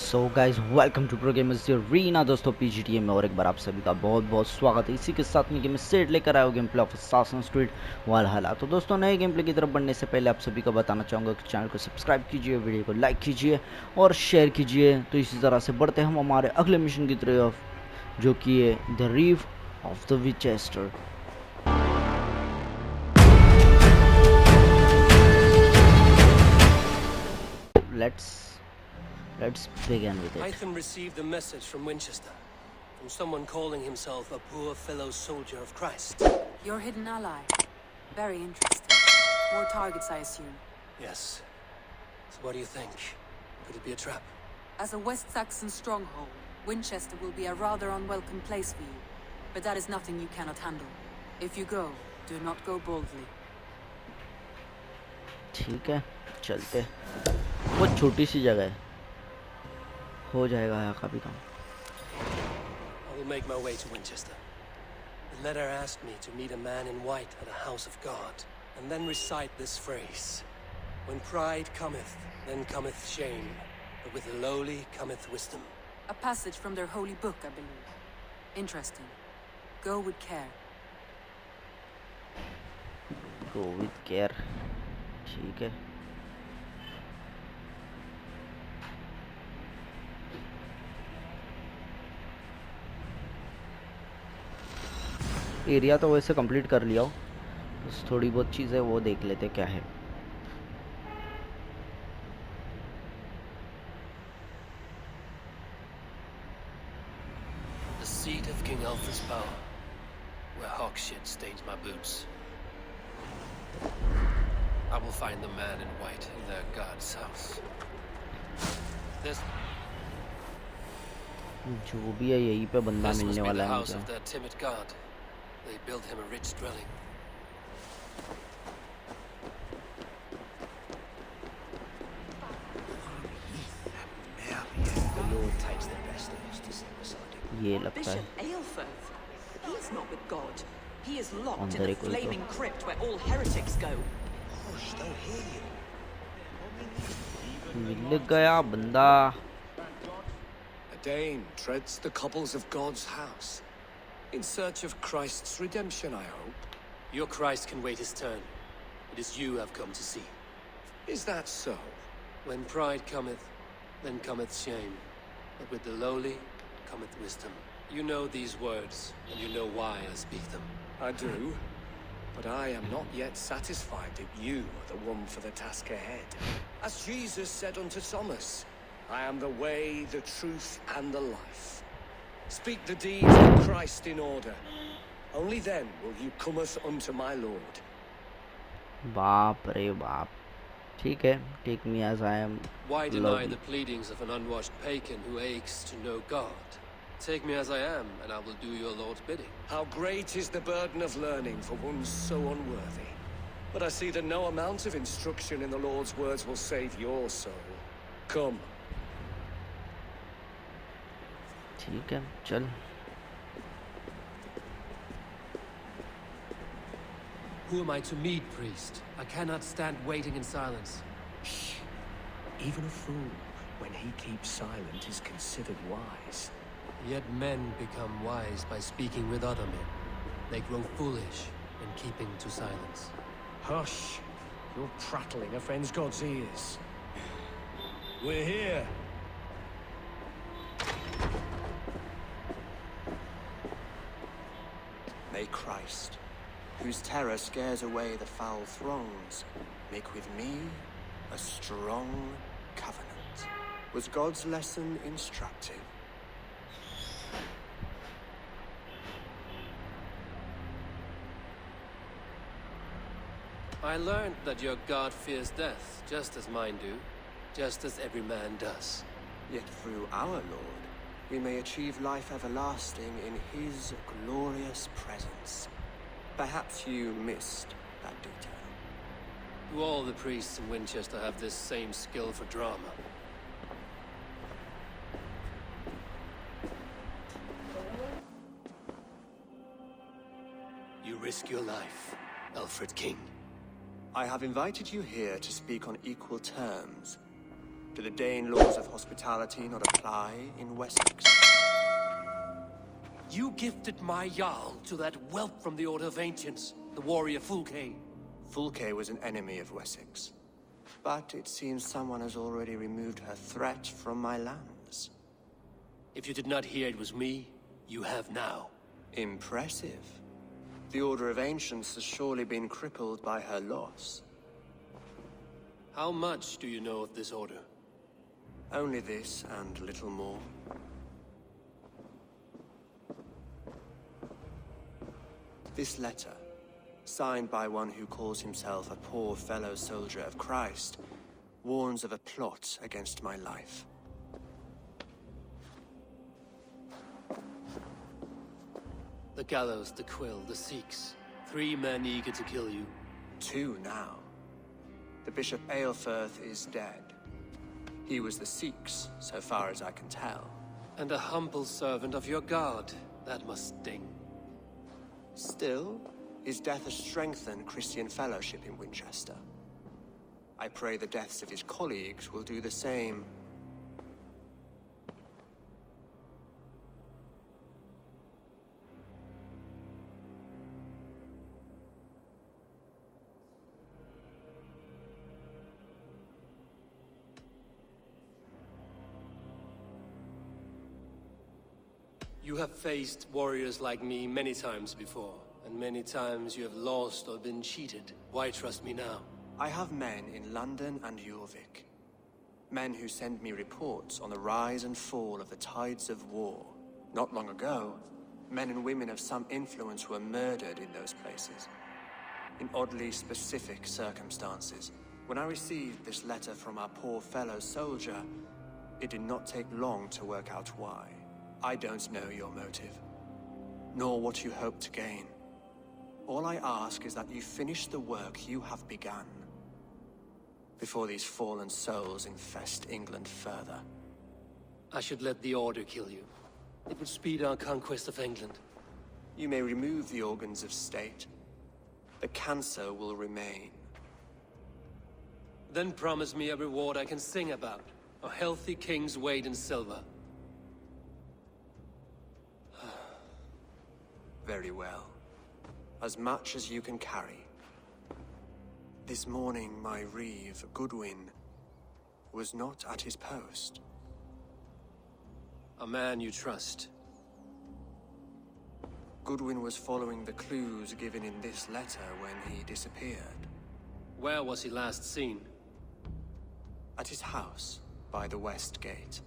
So guys welcome to pro gamers Reena दोस्तों PGTA में और एक बार आप सभी का बहुत बहुत स्वागत है। इसी के साथ में गेम सेट लेकर आए हो गेम प्ले ऑफ सासन वालहला। तो दोस्तों नए गेम प्ले की तरफ बढ़ने से पहले आप सभी को बताना चाहूँगा कि चैनल को सब्सक्राइब कीजिए, वीडियो को लाइक कीजिए और शेयर कीजिए। तो इसी तरह से बढ़ते हम हमारे अगले मिशन की तरफ, जो कि है the रीव of the Winchester. Let's begin with it. Hytham received a message from Wincestre, from someone calling himself a poor fellow soldier of Christ. Your hidden ally. Very interesting. More targets, I assume. Yes. So what do you think? Could it be a trap? As a West Saxon stronghold, Wincestre will be a rather unwelcome place for you. But that is nothing you cannot handle. If you go, do not go boldly. ठीक है, चलते। बहुत छोटी सी जगह है, हो जाएगा यहाँ का भी काम। I will make my way to Wincestre. The letter asked me to meet a man in white at a house of God, and then recite this phrase: "When pride cometh, then cometh shame, but with the lowly cometh wisdom." A passage from their holy book, I believe. Interesting. Go with care. Go with care. ठीक है। Area तो वैसे complete कर लिया हो, बस थोड़ी बहुत चीज़ें वो देख लेते क्या है। The seat of King Alfred's power, where hawk shit stains my boots. I will find the man in white in their god's house. This जो भी है यहीं पे बंदा must मिलने be वाला the है house मुझे। of their timid god. They built him a rich dwelling. The Lord takes the best of us to sit beside him. ये लगता है Bishop Aelfirth, he is not with God. He is locked in अंदर the ही कोई तो flaming crypt where all heretics go. Hush, don't hear you. मिल गया बंदा। A Dane treads the cobbles of God's house, in search of Christ's redemption, I hope. Your Christ can wait his turn. It is you I've come to see. Is that so? When pride cometh, then cometh shame. But with the lowly cometh wisdom. You know these words, and you know why I speak them. I do, but I am not yet satisfied that you are the one for the task ahead. As Jesus said unto Thomas, I am the way, the truth, and the life. Speak the deeds of Christ in order. Only then will you cometh unto my Lord. बाप रे बाप। ठीक है, take me as I am. Why deny lowly. the pleadings of an unwashed pagan who aches to know God? Take me as I am, and I will do your Lord's bidding. How great is the burden of learning for one so unworthy. But I see that no amount of instruction in the Lord's words will save your soul. Come. ठीक है, चल। Who am I to meet, priest? I cannot stand waiting in silence. Shh. Even a fool, when he keeps silent, is considered wise. Yet men become wise by speaking with other men. They grow foolish when keeping to silence. Hush. You're prattling offends God's ears. We're here. May Christ, whose terror scares away the foul throngs, make with me a strong covenant. Was God's lesson instructive? I learned that your God fears death, just as mine do, just as every man does. Yet through our Lord, we may achieve life everlasting in his glorious presence. Perhaps you missed that detail. Do all the priests in Wincestre have this same skill for drama? You risk your life, Alfred King. I have invited you here to speak on equal terms. Do the Dane laws of hospitality not apply in Wessex? You gifted my Jarl to that whelp from the Order of Ancients, the warrior Fulke. Fulke was an enemy of Wessex. But it seems someone has already removed her threat from my lands. If you did not hear it was me, you have now. Impressive. The Order of Ancients has surely been crippled by her loss. How much do you know of this order? Only this and little more. This letter, signed by one who calls himself a poor fellow soldier of Christ, warns of a plot against my life. The gallows, the quill, the Sikhs. 3 men eager to kill you. 2 now. The Bishop Aelfirth is dead. He was the Sikhs, so far as I can tell. And a humble servant of your god. That must sting. Still, his death has strengthened Christian fellowship in Winchester. I pray the deaths of his colleagues will do the same. You have faced warriors like me many times before, and many times you have lost or been cheated. Why trust me now? I have men in London and Jorvik. Men who send me reports on the rise and fall of the tides of war. Not long ago, men and women of some influence were murdered in those places. In oddly specific circumstances. When I received this letter from our poor fellow soldier, it did not take long to work out why. I don't know your motive, nor what you hope to gain. All I ask is that you finish the work you have begun, before these fallen souls infest England further. I should let the Order kill you. It would speed our conquest of England. You may remove the organs of state. The cancer will remain. Then promise me a reward I can sing about. A healthy king's weight in silver. Very well. As much as you can carry. This morning, my Reeve, Goodwin, was not at his post. A man you trust. Goodwin was following the clues given in this letter when he disappeared. Where was he last seen? At his house, by the West Gate.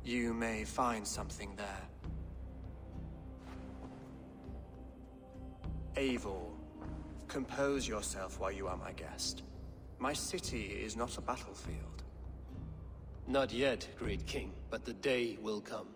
You may find something there. Eivor, compose yourself while you are my guest. My city is not a battlefield. Not yet, great king, but the day will come.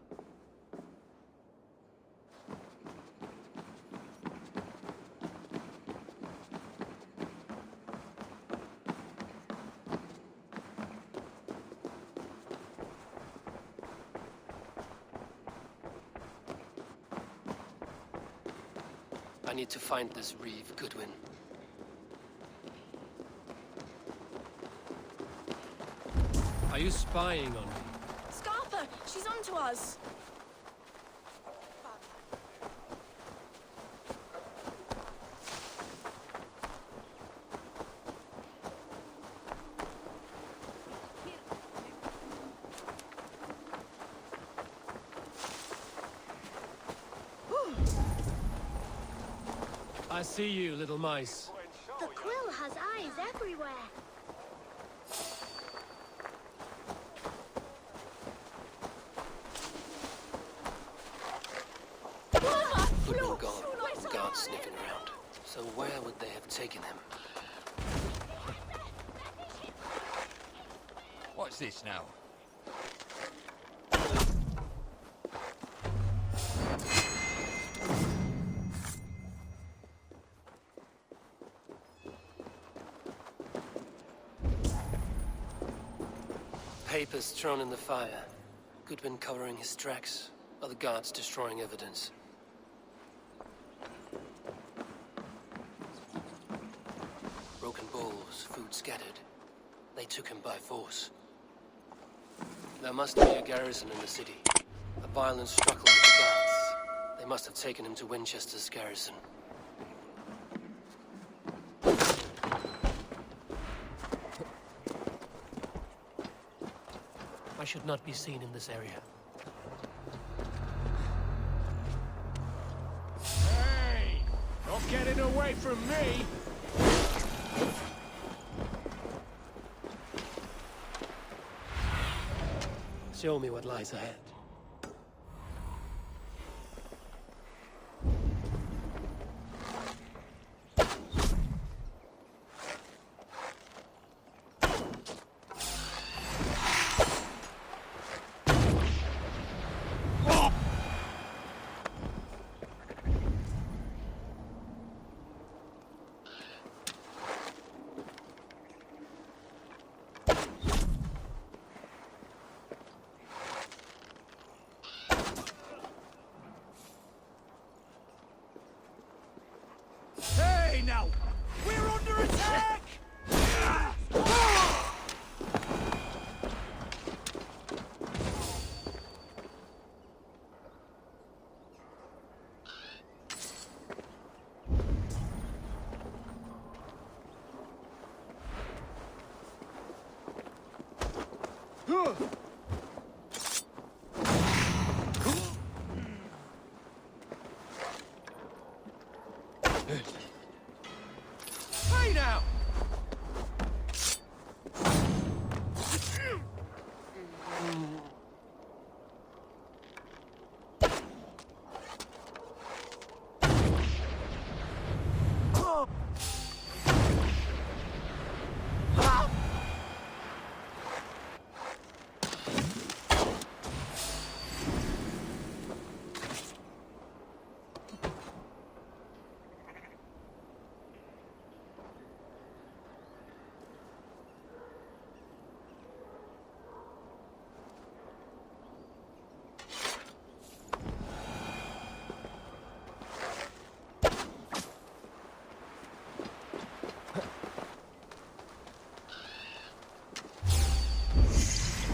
I need to find this Reeve, Goodwin. Are you spying on me? Scarpa! She's on to us! I see you, little mice. The quill has eyes everywhere. Goodwin gone, and guards sniffing around. So where would they have taken him? What's this now? Papers thrown in the fire. Goodwin covering his tracks. Other guards destroying evidence. Broken bowls, food scattered. They took him by force. There must be a garrison in the city. A violent struggle with the guards. They must have taken him to Winchester's garrison. I should not be seen in this area. Hey! Not getting away from me! Show me what lies ahead. Hey now! We're under attack! Hey now!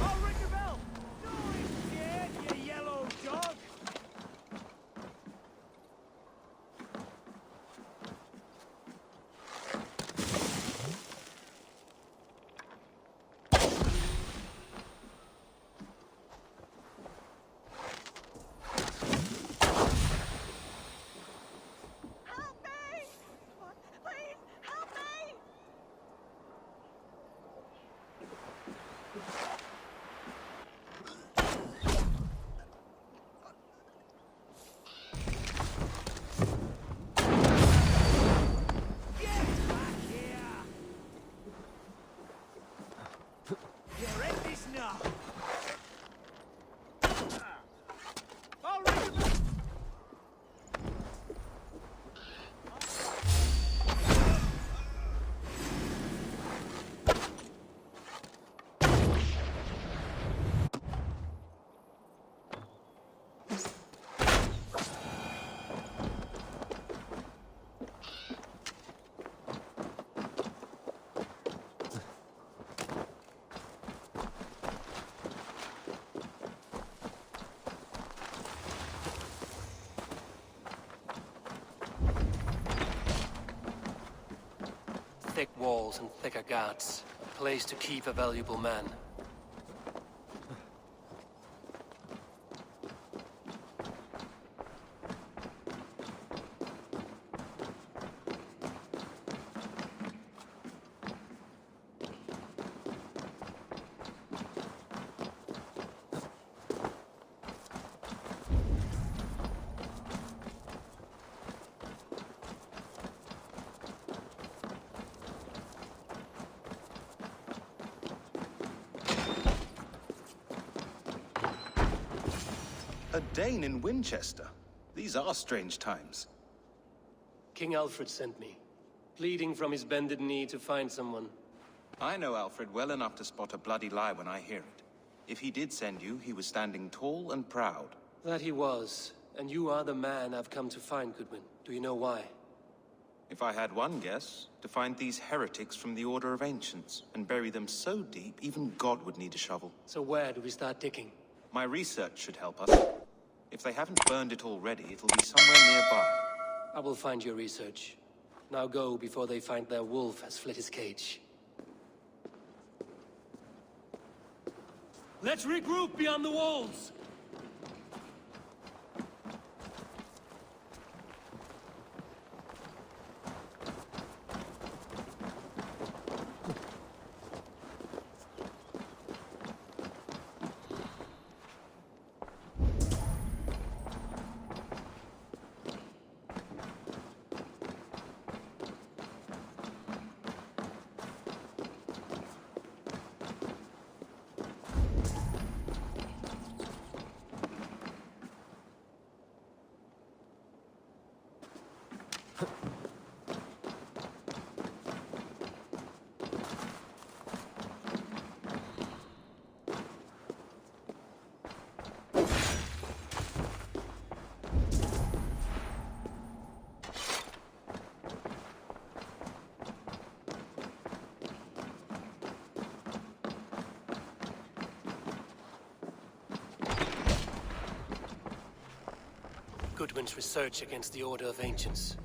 I'll ring the bell! Noise, scared, you yellow dog! Help me! Please, help me! Get back here! You're in this now! I'll ring the bell! Thick walls and thicker guards. A place to keep a valuable man. A Dane in Winchester? These are strange times. King Alfred sent me, pleading from his bended knee to find someone. I know Alfred well enough to spot a bloody lie when I hear it. If he did send you, he was standing tall and proud. That he was, and you are the man I've come to find, Goodwin. Do you know why? If I had one guess, to find these heretics from the Order of Ancients and bury them so deep, even God would need a shovel. So where do we start digging? My research should help us. If they haven't burned it already, it'll be somewhere nearby. I will find your research. Now go before they find their wolf has fled his cage. Let's regroup beyond the walls! Goodwin's research against the Order of Ancients.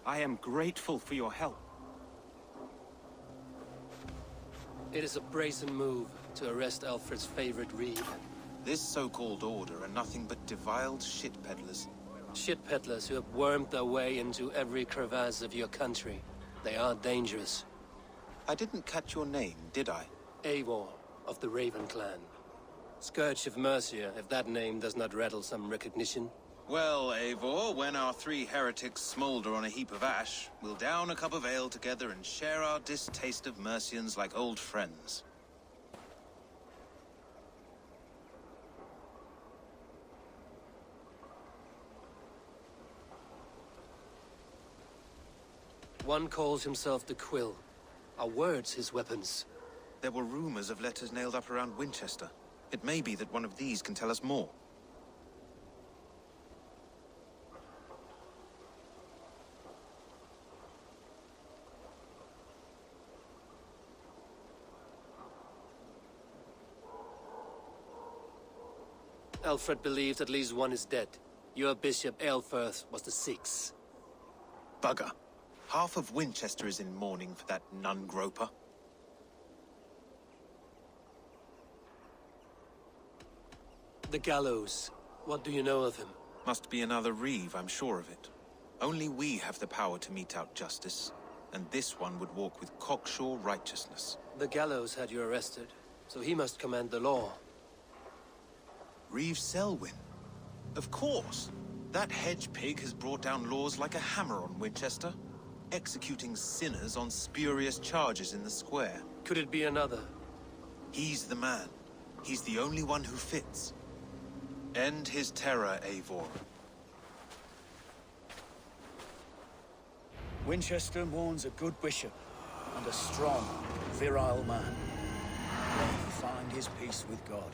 I am grateful for your help. It is a brazen move to arrest Alfred's favorite Reeve. This so-called order are nothing but deviled shit peddlers. Shit peddlers who have wormed their way into every crevasse of your country. They are dangerous. I didn't catch your name, did I? Eivor, of the Raven clan. Scourge of Mercia, if that name does not rattle some recognition. Well, Eivor, when our three heretics smolder on a heap of ash, we'll down a cup of ale together and share our distaste of Mercians like old friends. One calls himself the Quill. Are words his weapons? There were rumors of letters nailed up around Wincestre. It may be that one of these can tell us more. Alfred believes at least one is dead. Your Bishop Aelfirth was the sixth. Bugger. Half of Wincestre is in mourning for that nun-groper. The gallows. What do you know of him? Must be another Reeve, I'm sure of it. Only we have the power to mete out justice, and this one would walk with cocksure righteousness. The gallows had you arrested, so he must command the law. Reeve Selwyn? Of course! That hedge pig has brought down laws like a hammer on Wincestre, executing sinners on spurious charges in the square. Could it be another? He's the man. He's the only one who fits. End his terror, Eivor. Winchester mourns a good bishop and a strong, virile man. May he find his peace with God.